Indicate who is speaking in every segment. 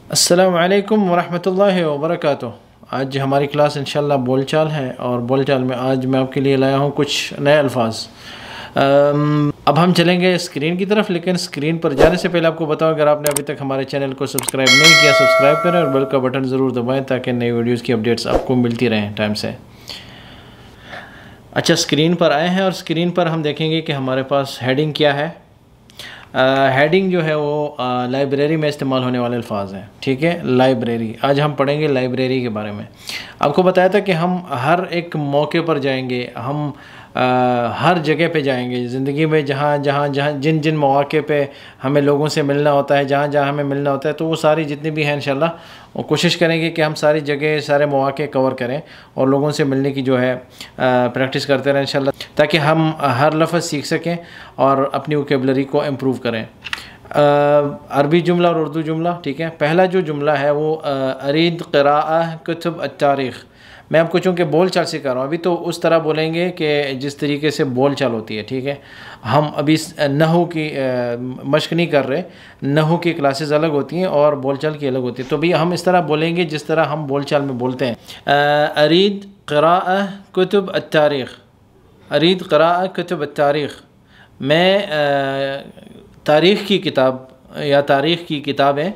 Speaker 1: अस्सलामु अलैकुम वरहमतुल्लाहि वबरकातुहू। आज हमारी क्लास इंशाल्लाह बोलचाल है और बोलचाल में आज मैं आपके लिए लाया हूँ कुछ नए अल्फाज। अब हम चलेंगे स्क्रीन की तरफ, लेकिन स्क्रीन पर जाने से पहले आपको बताओ, अगर आपने अभी तक हमारे चैनल को सब्सक्राइब नहीं किया सब्सक्राइब करें और बेल का बटन ज़रूर दबाएँ ताकि नई वीडियोज़ की अपडेट्स आपको मिलती रहें टाइम से। अच्छा, स्क्रीन पर आए हैं और स्क्रीन पर हम देखेंगे कि हमारे पास हेडिंग क्या है। हेडिंग जो है वो लाइब्रेरी में इस्तेमाल होने वाले अल्फाज हैं। ठीक है, लाइब्रेरी, आज हम पढ़ेंगे लाइब्रेरी के बारे में। आपको बताया था कि हम हर एक मौके पर जाएंगे, हम हर जगह पे जाएंगे ज़िंदगी में, जहाँ जहाँ जहाँ जिन जिन मौके पे हमें लोगों से मिलना होता है, जहाँ जहाँ हमें मिलना होता है, तो वो सारी जितनी भी हैं इंशाल्लाह वो कोशिश करेंगे कि हम सारी जगह सारे मौके कवर करें और लोगों से मिलने की जो है प्रैक्टिस करते रहें इंशाल्लाह, ताकि हम हर लफ्ज़ सीख सकें और अपनी वोकेबलरी को इम्प्रूव करें। अरबी जुमला और उर्दू जुमला। ठीक है, पहला जो जुमला है वो अरीद क़िराअह कुतुब अत्तारीख़। मैं आपको चूँकि बोल चाल सिखा रहा हूँ, अभी तो उस तरह बोलेंगे कि जिस तरीके से बोल चाल होती है। ठीक है, हम अभी नहू की मश्क नहीं कर रहे, नहू की क्लासेस अलग होती हैं और बोल चाल की अलग होती है, तो भी हम इस तरह बोलेंगे जिस तरह हम बोल चाल में बोलते हैं। अरीद क़िराअह कुतुब अत्तारीख़, अरीद क़िराअह कुतुब अत्तारीख़। मैं तारीख़ की किताब या तारीख़ की किताबें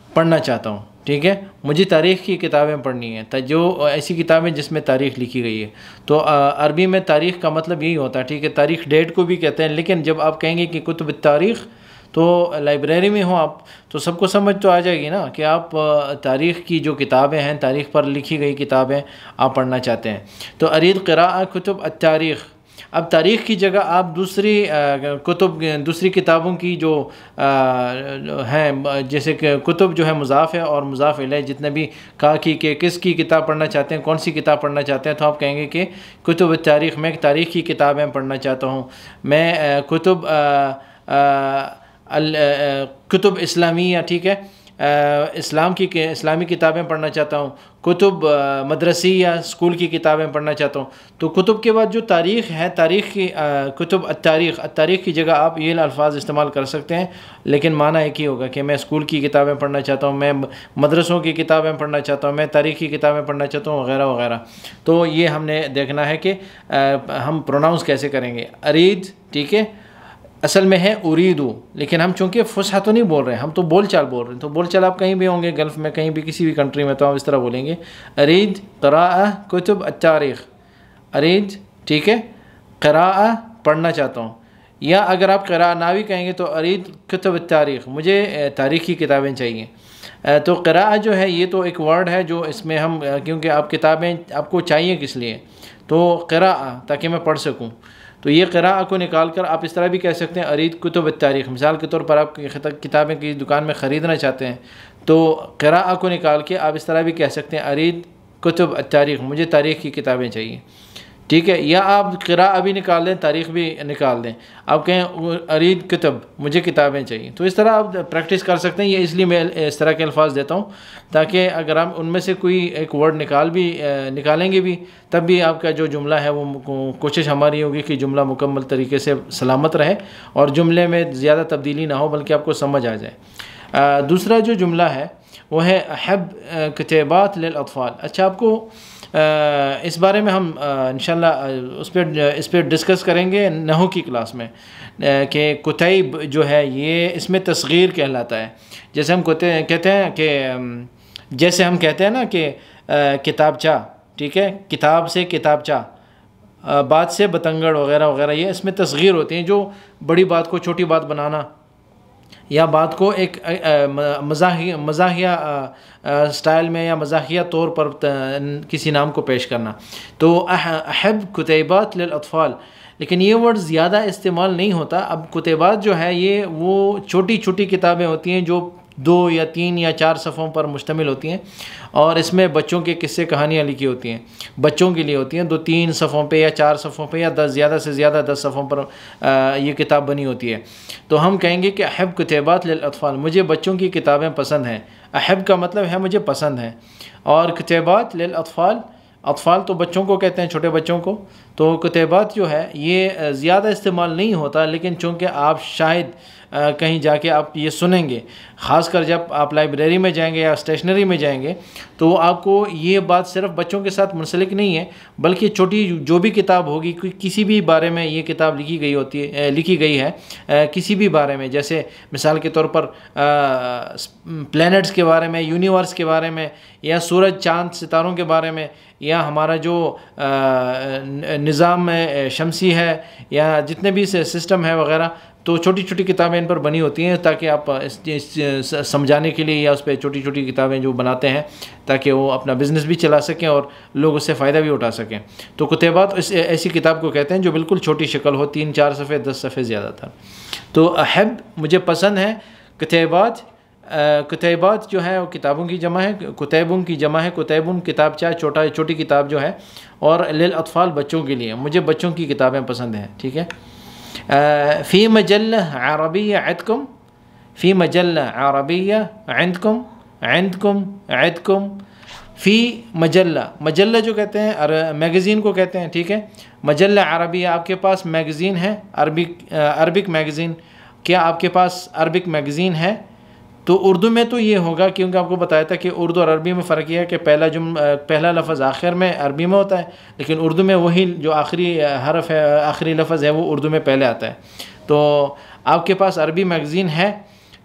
Speaker 1: पढ़ना चाहता हूँ। ठीक है, मुझे तारीख़ की किताबें पढ़नी है, जो ऐसी किताबें जिसमें तारीख़ लिखी गई है। तो अरबी में तारीख़ का मतलब यही होता है। ठीक है, तारीख़ डेट को भी कहते हैं, लेकिन जब आप कहेंगे कि कुतुब तारीख़ तो लाइब्रेरी में हो आप, तो सबको समझ तो आ जाएगी ना कि आप तारीख़ की जो किताबें हैं, तारीख़ पर लिखी गई किताबें आप पढ़ना चाहते हैं। तो अरीद क़िराअह कुतुब अत्तारीख़। अब तारीख़ की जगह आप दूसरी किताबों की जो हैं, जैसे कि कुतुब जो है मुज़ाफ़ है और मुज़ाफ़ इलैह, जितने भी का की के किस की किताब पढ़ना चाहते हैं, कौन सी किताब पढ़ना चाहते हैं, तो आप कहेंगे कि कुतुब तारीख़, मैं तारीख़ की किताबें पढ़ना चाहता हूँ। मैं कुतुब इस्लामिया, ठीक है, इस्लामी किताबें पढ़ना चाहता हूँ। कुतुब मदरसी या स्कूल की किताबें पढ़ना चाहता हूँ। तो कुतुब के बाद जो तारीख़ है, तारीख़ की कुतुब अत्तारीख़ की जगह आप ये अल्फाज इस्तेमाल कर सकते हैं, लेकिन माना एक ही होगा कि मैं स्कूल की किताबें पढ़ना चाहता हूँ, मैं मदरसों की किताबें पढ़ना चाहता हूँ, मैं तारीख़ की किताबें पढ़ना चाहता हूँ, वगैरह वगैरह। तो ये हमने देखना है कि हम प्रोनाउंस कैसे करेंगे। अरीद, ठीक है, असल में है उरीदू, लेकिन हम चूँकि फुसहा तो नहीं बोल रहे हैं, हम तो बोल चाल बोल रहे हैं। तो बोल चाल आप कहीं भी होंगे, गल्फ़ में कहीं भी किसी भी कंट्री में, तो आप इस तरह बोलेंगे अरीद क़िराअह कुतुब अत्तारीख़। अरीद, ठीक है, क़िराअह पढ़ना चाहता हूँ। या अगर आप क़िराअह ना भी कहेंगे तो अरीद कुतुब अत्तारीख़, मुझे तारीख़ की किताबें चाहिए। तो क़िराअह जो है ये तो एक वर्ड है जो इसमें हम, क्योंकि आप किताबें आपको चाहिए किस लिए, तो क़िराअह ताकि मैं पढ़ सकूँ। तो ये क़िराअह को निकाल कर आप इस तरह भी कह सकते हैं अरीद कुतुब अत्तारीख़। मिसाल के तौर पर आप किताबें की दुकान में ख़रीदना चाहते हैं, तो क़िराअह को निकाल के आप इस तरह भी कह सकते हैं अरीद कुतुब अत्तारीख़, मुझे तारीख़ की किताबें चाहिए। ठीक है, या आप क़िराअह भी निकाल दें, तारीख़ भी निकाल दें, आप कहें अरीद कुतुब, मुझे किताबें चाहिए। तो इस तरह आप प्रैक्टिस कर सकते हैं। ये इसलिए मैं इस तरह के अल्फाज देता हूँ ताकि अगर हम उनमें से कोई एक वर्ड निकालेंगे भी, तब भी आपका जो जुमला है वो, कोशिश हमारी होगी कि जुमला मुकम्मल तरीके से सलामत रहे और जुमले में ज़्यादा तब्दीली ना हो, बल्कि आपको समझ आ जाए। दूसरा जो जुमला है वो है अहब किताबात लिल अत्फ़ाल। अच्छा, आपको इस बारे में हम इंशाल्लाह इस पर डिस्कस करेंगे नहू की क्लास में, कि कुतैब जो है ये इसमें तस्गीर कहलाता है। जैसे हम कहते हैं कि जैसे हम कहते हैं ना कि किताबचा, ठीक है, किताब से किताबचा, बात से बतंगड़ वगैरह वगैरह, ये इसमें तस्गीर होती हैं, जो बड़ी बात को छोटी बात बनाना या बात को एक मज़ाहिया स्टाइल में या मज़ाहिया तौर पर किसी नाम को पेश करना। तो अहब कुतैबात लिल अत्फ़ाल, लेकिन ये वर्ड ज़्यादा इस्तेमाल नहीं होता। अब कुतैबात जो है ये वो छोटी छोटी किताबें होती हैं जो 2 या 3 या 4 सफ़ों पर मुश्तमिल होती हैं, और इसमें बच्चों के किस्से कहानियाँ लिखी होती हैं, बच्चों के लिए होती हैं। 2-3 सफ़ों पे या 4 सफ़ों पे या 10 ज़्यादा से ज़्यादा 10 सफ़ों पर ये किताब बनी होती है। तो हम कहेंगे कि अहब कुतैबात लिल अत्फ़ाल, मुझे बच्चों की किताबें पसंद हैं। अहब का मतलब है मुझे पसंद है, और कुतैबात लिल अत्फ़ाल, अत्फ़ाल तो बच्चों को कहते हैं, छोटे बच्चों को। तो कुतैबात जो है ये ज़्यादा इस्तेमाल नहीं होता, लेकिन चूँकि आप शायद कहीं जाके आप ये सुनेंगे, ख़ासकर जब आप लाइब्रेरी में जाएंगे या स्टेशनरी में जाएंगे, तो आपको ये बात सिर्फ बच्चों के साथ मुंसलिक नहीं है, बल्कि छोटी जो भी किताब होगी, किसी भी बारे में ये किताब लिखी गई है किसी भी बारे में, जैसे मिसाल के तौर पर प्लैनेट्स के बारे में, यूनिवर्स के बारे में, या सूरज चाँद सितारों के बारे में, या हमारा जो निज़ाम शमसी है, या जितने भी सिस्टम है वगैरह, तो छोटी छोटी किताबें इन पर बनी होती हैं ताकि आप इस समझाने के लिए, या उस पर छोटी छोटी किताबें जो बनाते हैं ताकि वो अपना बिज़नेस भी चला सकें और लोग उससे फ़ायदा भी उठा सकें। तो कुतैबात ऐसी किताब को कहते हैं जो बिल्कुल छोटी शक्ल हो, 3-4 सफ़े 10 सफ़े ज़्यादातर। तो अहब मुझे पसंद है कुतैबात। कुतैबात जो है वो किताबों की जमा है, कुतैबुन की जमा है, कुतैबुन किताबचा छोटी किताब जो है, और लिल अतफ़ाल बच्चों के लिए। मुझे बच्चों की किताबें पसंद हैं, ठीक है। फ़ी मजल्ला अरबिय्या अदकुम, फ़ी मजल्ला अरबिय्या अदकुम, अदकुम अदकुम। फ़ी मजल्ला जो कहते हैं मैगज़ीन को कहते हैं, ठीक है। मजल्ला अरबिय्या, आपके पास मैगज़ीन है अरबिक मैगज़ीन, क्या आपके पास अरबिक मैगज़ीन है? तो उर्दू में तो ये होगा, क्योंकि आपको बताया था कि उर्दू और अरबी में फ़र्क यह है कि पहला लफ्ज़ आखिर में अरबी में होता है, लेकिन उर्दू में वही जो आखिरी हरफ है, आखिरी लफ्ज़ है, वो उर्दू में पहले आता है। तो आपके पास अरबी मैगज़ीन है,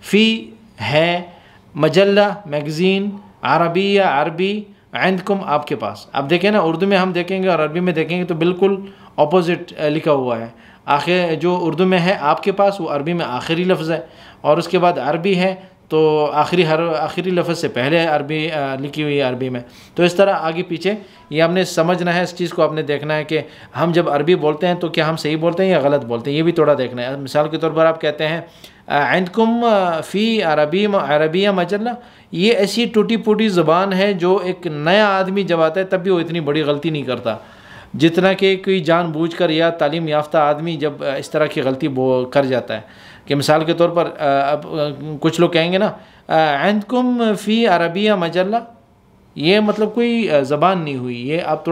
Speaker 1: फ़ी है, मजल्ला मैगज़ीन, अरबिया अरबी, अंदकुम आपके पास। अब देखें ना, उर्दू में हम देखेंगे और अरबी में देखेंगे तो बिल्कुल अपोजिट लिखा हुआ है। आखिर जो उर्दू में है आपके पास, वो अरबी में आखिरी लफ्ज़ है, और उसके बाद अरबी है तो आखिरी लफ्ज़ से पहले अरबी लिखी हुई है अरबी में। तो इस तरह आगे पीछे ये हमने समझना है, इस चीज़ को आपने देखना है कि हम जब अरबी बोलते हैं तो क्या हम सही बोलते हैं या गलत बोलते हैं, ये भी थोड़ा देखना है। मिसाल के तौर पर आप कहते हैं अंदकुम फ़ी अरबिया मजल्ला, ये ऐसी टूटी फूटी ज़बान है जो एक नया आदमी जब आता है तब भी वो इतनी बड़ी गलती नहीं करता, जितना कि कोई जानबूझकर या तालीम याफ्ता आदमी जब इस तरह की गलती कर जाता है। कि मिसाल के तौर पर अब कुछ लोग कहेंगे ना अंदकुम फ़ी अरबिया मजल्ला, ये मतलब कोई ज़बान नहीं हुई। ये आप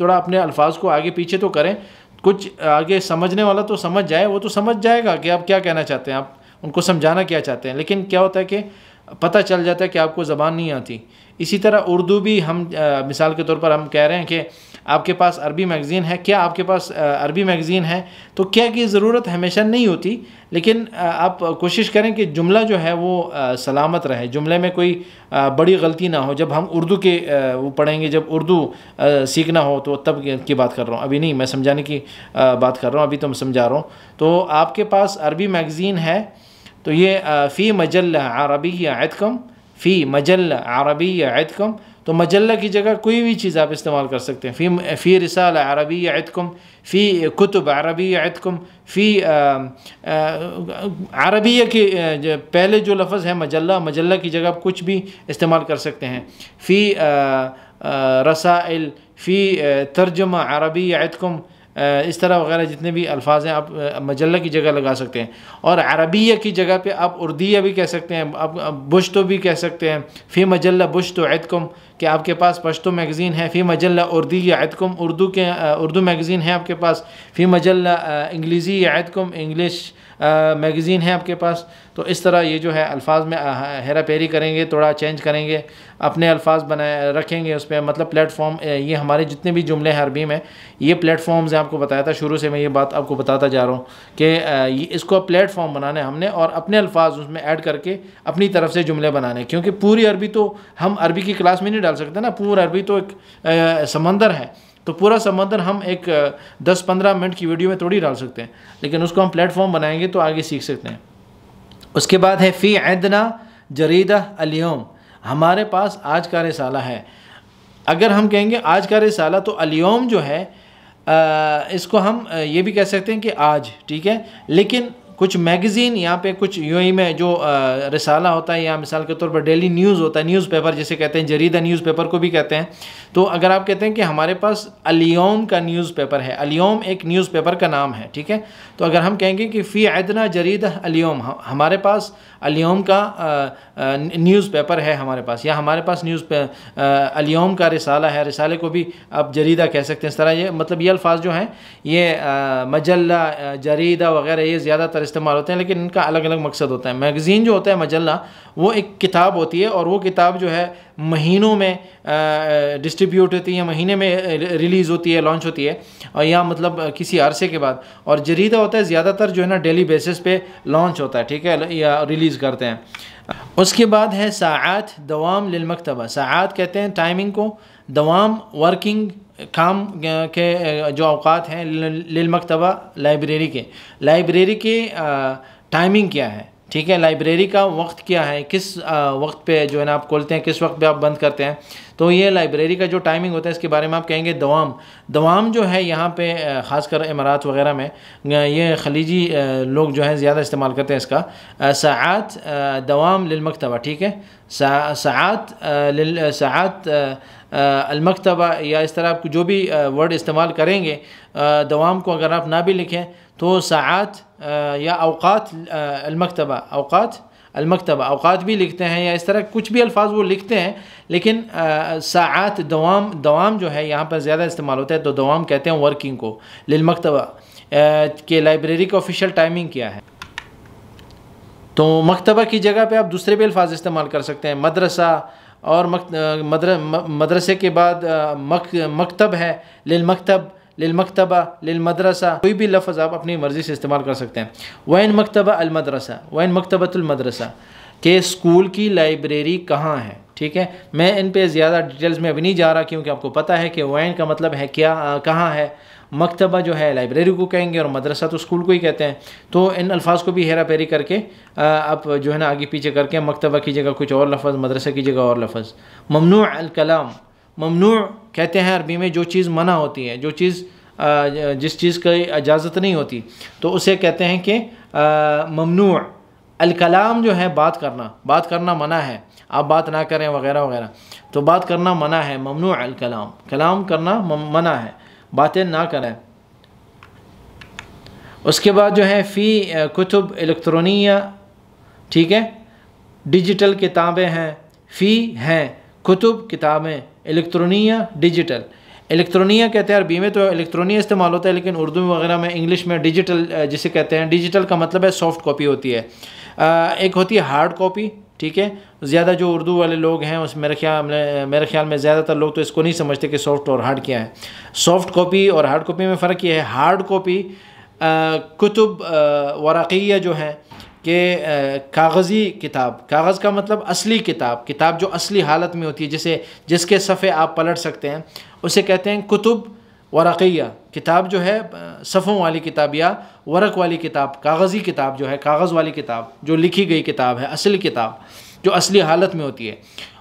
Speaker 1: थोड़ा अपने अल्फाज को आगे पीछे तो करें, कुछ आगे समझने वाला तो समझ जाए, वो तो समझ जाएगा कि आप क्या कहना चाहते हैं, आप उनको समझाना क्या चाहते हैं। लेकिन क्या होता है कि पता चल जाता है कि आपको ज़बान नहीं आती। इसी तरह उर्दू भी हम मिसाल के तौर पर हम कह रहे हैं कि आपके पास अरबी मैगज़ीन है, क्या आपके पास अरबी मैगज़ीन है, तो क्या की ज़रूरत हमेशा नहीं होती, लेकिन आप कोशिश करें कि जुमला जो है वो सलामत रहे, जुमले में कोई बड़ी गलती ना हो। जब हम उर्दू के वो पढ़ेंगे, जब उर्दू सीखना हो तो तब की बात कर रहा हूँ, अभी नहीं, मैं समझाने की बात कर रहा हूँ, अभी तो मैं समझा रहा हूँ। तो आपके पास अरबी मैगज़ीन है, तो ये फ़ी मजल्ला अरबिय्या अदकुम, फ़ी मजल्ला अरबिय्या अदकुम। तो मजल्ला की जगह कोई भी चीज़ आप इस्तेमाल कर सकते हैं। फ़ी रिसाला अरबिय्या अदकुम, फ़ी कुतुब अरबिय्या अदकुम, फ़ी अरबिया के पहले जो लफ्ज़ है मजल्ला की जगह आप कुछ भी इस्तेमाल कर सकते हैं। फ़ी रसाइल, फ़ी तर्जुमा अरबिय्या अदकुम, इस तरह वगैरह जितने भी अल्फाज हैं आप मजल्ला की जगह लगा सकते हैं। और अरबिया की जगह पे आप उर्दिया भी कह सकते हैं, आप बुश्तो भी कह सकते हैं। फ़ी मजल्ला बुश्तो अदकुम, कि आपके पास पश्तो मैगज़ीन है। फ़ी मजल्ला उर्दिया अदकुम, उर्दू मैगज़ीन है आपके पास। फ़ी मजल्ला इंग्लिशी अदकुम, इंग्लिश मैगज़ीन है आपके पास। तो इस तरह ये जो है अल्फाज में हेरा फेरी करेंगे, थोड़ा चेंज करेंगे, अपने अल्फाज बनाए रखेंगे उस पर, मतलब प्लेटफॉर्म। ये हमारे जितने भी जुमले हैं अरबी में, ये प्लेटफॉर्म्स हैं। आपको बताया था शुरू से, मैं ये बात आपको बताता जा रहा हूँ कि इसको प्लेटफॉर्म बनाना है हमने, और अपने अल्फाज उसमें ऐड करके अपनी तरफ से जुमले बनाने। क्योंकि पूरी अरबी तो हम अरबी की क्लास में नहीं डाल सकते ना, पूरी अरबी तो एक समंदर है, तो पूरा समंदर हम एक 10-15 मिनट की वीडियो में थोड़ी डाल सकते हैं, लेकिन उसको हम प्लेटफॉर्म बनाएंगे तो आगे सीख सकते हैं। उसके बाद है फ़ी अदना जरीदा अल-यौम, हमारे पास आज का रिसाला है। अगर हम कहेंगे आज का रिसाला, तो अल-यौम जो है इसको हम ये भी कह सकते हैं कि आज, ठीक है। लेकिन कुछ मैगज़ीन यहाँ पे कुछ यूएई में जो रिसाला होता है, या मिसाल के तौर पर डेली न्यूज़ होता है, न्यूज़पेपर जिसे कहते हैं, जरीदा न्यूज़पेपर को भी कहते हैं। तो अगर आप कहते हैं कि हमारे पास अल-यौम का न्यूज़पेपर है, अल-यौम एक न्यूज़पेपर का नाम है, ठीक है। तो अगर हम कहेंगे कि फ़ी अदना जरीदा अल-यौम, हमारे पास अल-यौम का न्यूज़पेपर है हमारे पास, या हमारे पास अल-यौम का रिसाला है, रिसाले को भी आप जरीदा कह सकते हैं। इस तरह ये मतलब ये अल्फाज जो हैं, ये मजल्ला, जरीदा वगैरह, ये ज़्यादातर इस्तेमाल होते हैं, लेकिन इनका अलग अलग मकसद होता है। मैगज़ीन जो होता है, मजल्ला, वो एक किताब होती है और वो किताब जो है महीनों में डिस्ट्रीब्यूट होती है, महीने में रिलीज़ होती है, लॉन्च होती है, और या मतलब किसी अरसे के बाद। और जरीदा होता है ज़्यादातर जो है ना डेली बेसिस पे लॉन्च होता है, ठीक है, या रिलीज़ करते हैं। उसके बाद है साआत दवाम लिल मकतबा। साआत कहते हैं टाइमिंग को, दवाम वर्किंग काम के जो अवकात हैं, लिल मकतबा लाइब्रेरी के टाइमिंग क्या है, ठीक है, लाइब्रेरी का वक्त क्या है, किस वक्त पे जो है ना आप खोलते हैं, किस वक्त पे आप बंद करते हैं। तो ये लाइब्रेरी का जो टाइमिंग होता है इसके बारे में आप कहेंगे दवाम जो है यहाँ पे ख़ासकर इमारात वगैरह में ये खलीजी लोग जो हैं ज़्यादा इस्तेमाल करते हैं इसका। साआत दवाम लिल मकतबा, ठीक है, साआत अलमकतबा, या इस तरह आप जो भी वर्ड इस्तेमाल करेंगे दवाम को अगर आप ना भी लिखें तो साआत या अवकात अलमकतबा, अवकात भी लिखते हैं, या इस तरह कुछ भी अल्फाज वो लिखते हैं, लेकिन साआत दवाम जो है यहाँ पर ज़्यादा इस्तेमाल होता है। तो दवाम कहते हैं वर्किंग को। लिल मकतबा के लाइब्रेरी का ऑफिशियल टाइमिंग क्या है। तो मकतबा की जगह पे आप दूसरे भी अल्फाज इस्तेमाल कर सकते हैं, मदरसा, और मदरसे के बाद मकतब है, लिल मकतब, लिल मकतबा, लिल मदरसा, कोई भी लफ्ज़ आप अपनी मर्ज़ी से इस्तेमाल कर सकते हैं। वैन मकतबा अल मदरसा, वैन मकतबतुल मदरसा, के स्कूल की लाइब्रेरी कहाँ है, ठीक है। मैं इन पे ज़्यादा डिटेल्स में अभी नहीं जा रहा, क्योंकि आपको पता है कि वैन का मतलब है क्या, कहाँ है, मकतबा जो है लाइब्रेरी को कहेंगे, और मदरसा तो स्कूल को ही कहते हैं। तो इन अल्फाज को भी हेरा फेरी करके आप जो है ना आगे पीछे करके मकतबा की जगह कुछ और लफ्ज़, मदरसा की जगह और लफ्ज़। ममनू अल कलाम, ममनू कहते हैं अरबी में जो चीज़ मना होती है, जो चीज़ जिस चीज़ की इजाज़त नहीं होती, तो उसे कहते हैं कि ममनू। अल कलाम जो है बात करना मना है, आप बात ना करें वगैरह वगैरह, तो बात करना मना है। ममनू अल कलाम, कलाम करना मना है, बातें ना करें। उसके बाद जो है फ़ी कुतुब इलेक्ट्रॉनिया, ठीक है, डिजिटल किताबें हैं, फ़ी हैं कुतुब किताबें, इलेक्ट्रॉनिया डिजिटल। इलेक्ट्रॉनिया कहते हैं अरबी में, तो इलेक्ट्रॉनिया इस्तेमाल होता है, लेकिन उर्दू वगैरह में, इंग्लिश में डिजिटल जिसे कहते हैं। डिजिटल का मतलब है सॉफ्ट कॉपी होती है। एक होती है हार्ड कॉपी, ठीक है, ज़्यादा जो उर्दू वाले लोग हैं उस मेरे ख्याल में ज़्यादातर लोग तो इसको नहीं समझते कि सॉफ्ट और हार्ड क्या है। सॉफ्ट कॉपी और हार्ड कॉपी में फ़र्क ये है, हार्ड कॉपी कुतुब वरक़िया जो है कि कागज़ी किताब, कागज़ का मतलब असली किताब, किताब जो असली हालत में होती है, जिसके सफ़े आप पलट सकते हैं, उसे कहते हैं कुतुब वरक़िया। किताब जो है सफ़ों वाली किताब या वरक़ वाली किताब, कागज़ी किताब जो है, कागज़ वाली किताब जो लिखी गई किताब है, असली किताब जो असली हालत में होती है।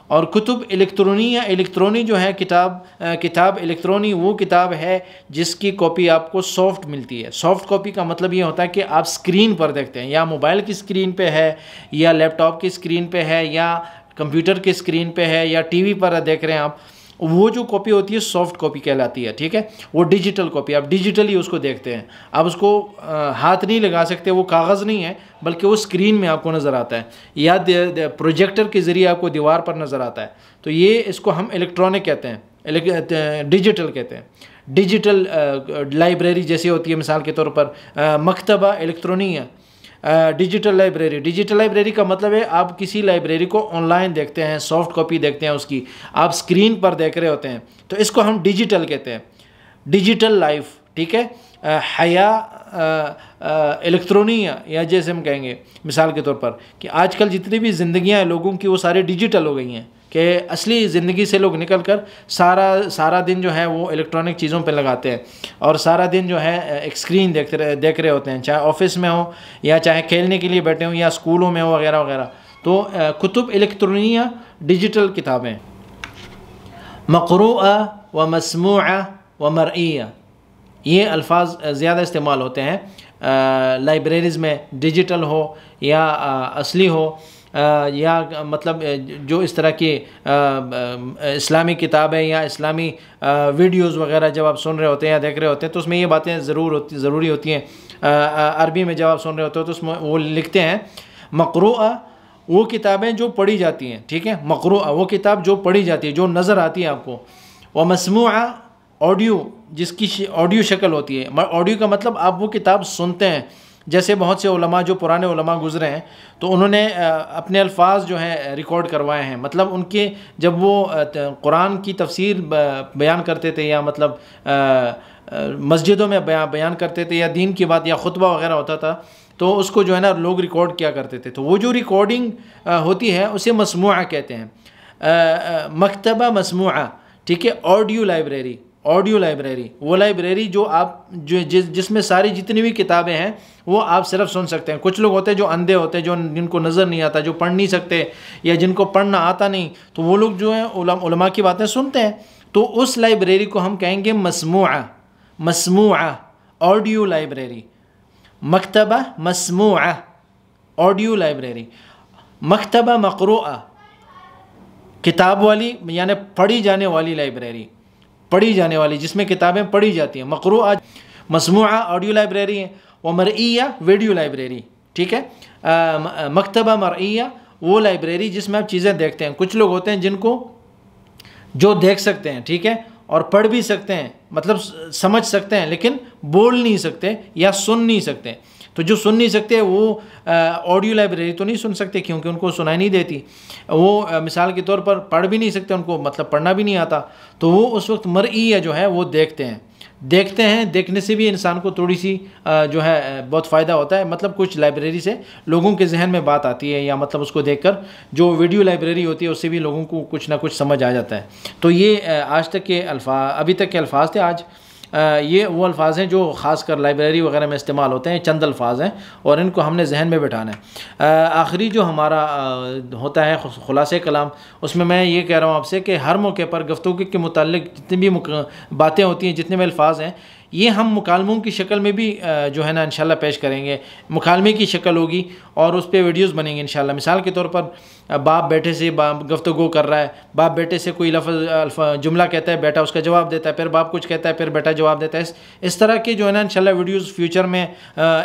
Speaker 1: और कुतुब इलेक्ट्रॉनिया, इलेक्ट्रॉनी जो है किताब इलेक्ट्रॉनी वो किताब है जिसकी कॉपी आपको सॉफ्ट मिलती है। सॉफ्ट कॉपी का मतलब ये होता है कि आप स्क्रीन पर देखते हैं, या मोबाइल की स्क्रीन पे है, या लैपटॉप की स्क्रीन पे है, या कंप्यूटर की स्क्रीन पे है, या टीवी पर देख रहे हैं आप, वो जो कॉपी होती है सॉफ्ट कॉपी कहलाती है, ठीक है। वो डिजिटल कॉपी, आप डिजिटली उसको देखते हैं, आप उसको हाथ नहीं लगा सकते, वो कागज़ नहीं है बल्कि वो स्क्रीन में आपको नज़र आता है, या प्रोजेक्टर के ज़रिए आपको दीवार पर नज़र आता है। तो ये इसको हम इलेक्ट्रॉनिक कहते हैं, डिजिटल कहते हैं। डिजिटल लाइब्रेरी जैसी होती है, मिसाल के तौर पर मकतबा इलेक्ट्रॉनिया, डिजिटल लाइब्रेरी का मतलब है आप किसी लाइब्रेरी को ऑनलाइन देखते हैं, सॉफ्ट कॉपी देखते हैं उसकी, आप स्क्रीन पर देख रहे होते हैं, तो इसको हम डिजिटल कहते हैं, डिजिटल लाइफ, ठीक है। हया इलेक्ट्रॉनिया, या जैसे हम कहेंगे मिसाल के तौर पर कि आजकल जितनी भी ज़िंदगियाँ हैं लोगों की वो सारी डिजिटल हो गई हैं, कि असली ज़िंदगी से लोग निकल कर सारा दिन जो है वो इलेक्ट्रॉनिक चीज़ों पे लगाते हैं, और सारा दिन जो है एक स्क्रीन देख रहे होते हैं, चाहे ऑफिस में हो, या चाहे खेलने के लिए बैठे हों, या स्कूलों में हो वगैरह वगैरह। तो कुतुब इलेक्ट्रॉनिया डिजिटल किताबें। मक़रूआ व मस्मूआ व मरइया, ये अल्फाज ज़्यादा इस्तेमाल होते हैं लाइब्रेरीज़ में, डिजिटल हो या असली हो, या मतलब जो इस तरह की इस्लामी किताबें या इस्लामी वीडियोज़ वगैरह जब आप सुन रहे होते हैं या देख रहे होते हैं, तो उसमें ये बातें ज़रूरी होती हैं। अरबी में जब आप सुन रहे होते हो तो उसमें वो लिखते हैं मक़रूआ वो किताबें जो पढ़ी जाती हैं, ठीक है। मक़रूआ वो किताब जो पढ़ी जाती है, जो नज़र आती है आपको। व मस्मूआ ऑडियो, जिसकी ऑडियो शक्ल होती है। ऑडियो का मतलब आप वो किताब सुनते हैं, जैसे बहुत से उलमा जो पुराने उलमा गुज़रे हैं तो उन्होंने अपने अल्फाज जो हैं रिकॉर्ड करवाए हैं, मतलब उनके जब वो कुरान की तफसीर बयान करते थे या मतलब मस्जिदों में बयान करते थे या दीन की बात या खुतबा वगैरह होता था तो उसको जो है ना लोग रिकॉर्ड किया करते थे। तो वो जो रिकॉर्डिंग होती है उसे मसमुआ कहते हैं। मकतबा मसमुआ, ठीक है, ऑडियो लाइब्रेरी, ऑडियो लाइब्रेरी वो लाइब्रेरी जो आप जिसमें सारी जितनी भी किताबें हैं वो आप सिर्फ सुन सकते हैं। कुछ लोग होते हैं जो अंधे होते हैं, जो जिनको नज़र नहीं आता, जो पढ़ नहीं सकते या जिनको पढ़ना आता नहीं, तो वो लोग जो है उलमा की बातें सुनते हैं। तो उस लाइब्रेरी को हम कहेंगे मसमुआ, मसमुआ ऑडियो लाइब्रेरी, मकतबा मसमुआ ऑडियो लाइब्रेरी। मकतबा मक़रूआ किताब वाली यानी पढ़ी जाने वाली लाइब्रेरी, पढ़ी जाने वाली जिसमें किताबें पढ़ी जाती हैं, मक़रूआ। मसमुआ ऑडियो लाइब्रेरी है। व मरइया वीडियो लाइब्रेरी, ठीक है। मकतबा मरइया वो लाइब्रेरी जिसमें आप चीज़ें देखते हैं। कुछ लोग होते हैं जिनको जो देख सकते हैं, ठीक है, और पढ़ भी सकते हैं, मतलब समझ सकते हैं, लेकिन बोल नहीं सकते या सुन नहीं सकते। तो जो सुन नहीं सकते वो ऑडियो लाइब्रेरी तो नहीं सुन सकते क्योंकि उनको सुनाई नहीं देती। वो मिसाल के तौर पर पढ़ भी नहीं सकते, उनको मतलब पढ़ना भी नहीं आता। तो वो उस वक्त मरई जो है वो देखते हैं, देखते हैं। देखने से भी इंसान को थोड़ी सी जो है बहुत फ़ायदा होता है। मतलब कुछ लाइब्रेरी से लोगों के जहन में बात आती है या मतलब उसको देखकर जो वीडियो लाइब्रेरी होती है उससे भी लोगों को कुछ ना कुछ समझ आ जाता है। तो ये आज तक के अभी तक के अल्फाज थे। आज ये वो अल्फाज हैं जो ख़ासकर लाइब्रेरी वगैरह में इस्तेमाल होते हैं। चंद अल्फाज हैं और इनको हमने जहन में बैठाना है। आखिरी जो हमारा होता है खुलासे कलाम, उसमें मैं ये कह रहा हूँ आपसे कि हर मौके पर गुफ्तगू के मुताल्लिक जितनी भी बातें होती हैं, जितने भी अल्फाज हैं, ये हम मुकालमों की शक्ल में भी जो है ना इंशाल्लाह पेश करेंगे। मुकालमे की शक्ल होगी और उस पर वीडियोज़ बनेंगे इंशाल्लाह। मिसाल के तौर पर बाप बेटे से गुफ्तगू कर रहा है, बाप बेटे से कोई लफ्ज़ जुमला कहता है, बेटा उसका जवाब देता है, फिर बाप कुछ कहता है, फिर बेटा जवाब देता है। इस तरह के जो है ना इंशाल्लाह वीडियोज़ फ्यूचर में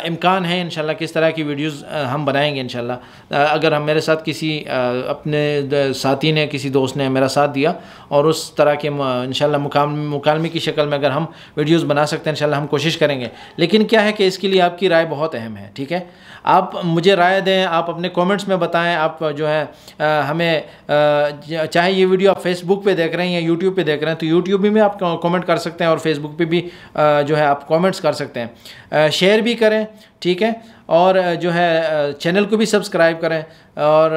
Speaker 1: इम्कान है इंशाल्लाह किस तरह की वीडियोज़ हम बनाएंगे इंशाल्लाह। अगर हम मेरे साथ किसी अपने साथी ने, किसी दोस्त ने मेरा साथ दिया और उस तरह के इंशाल्लाह मुकालमे की शक्ल में अगर हम वीडियोज़ बना सकते हैं इंशाल्लाह हम कोशिश करेंगे। लेकिन क्या है कि इसके लिए आपकी राय बहुत अहम है, ठीक है। आप मुझे राय दें, आप अपने कमेंट्स में बताएं। आप जो है हमें चाहे ये वीडियो आप फेसबुक पे देख रहे हैं या यूट्यूब पे देख रहे हैं तो यूट्यूब में आप कमेंट कर सकते हैं और फेसबुक पे भी जो है आप कमेंट्स कर सकते हैं। शेयर भी करें, ठीक है, और जो है चैनल को भी सब्सक्राइब करें और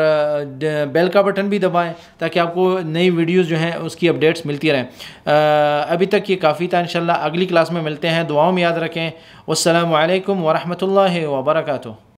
Speaker 1: बेल का बटन भी दबाएं ताकि आपको नई वीडियोस जो हैं उसकी अपडेट्स मिलती रहें। अभी तक ये काफ़ी था। इंशाल्लाह अगली क्लास में मिलते हैं। दुआओं में याद रखें। वस्सलामु अलैकुम वरहमतुल्लाहि वबरकातुहू।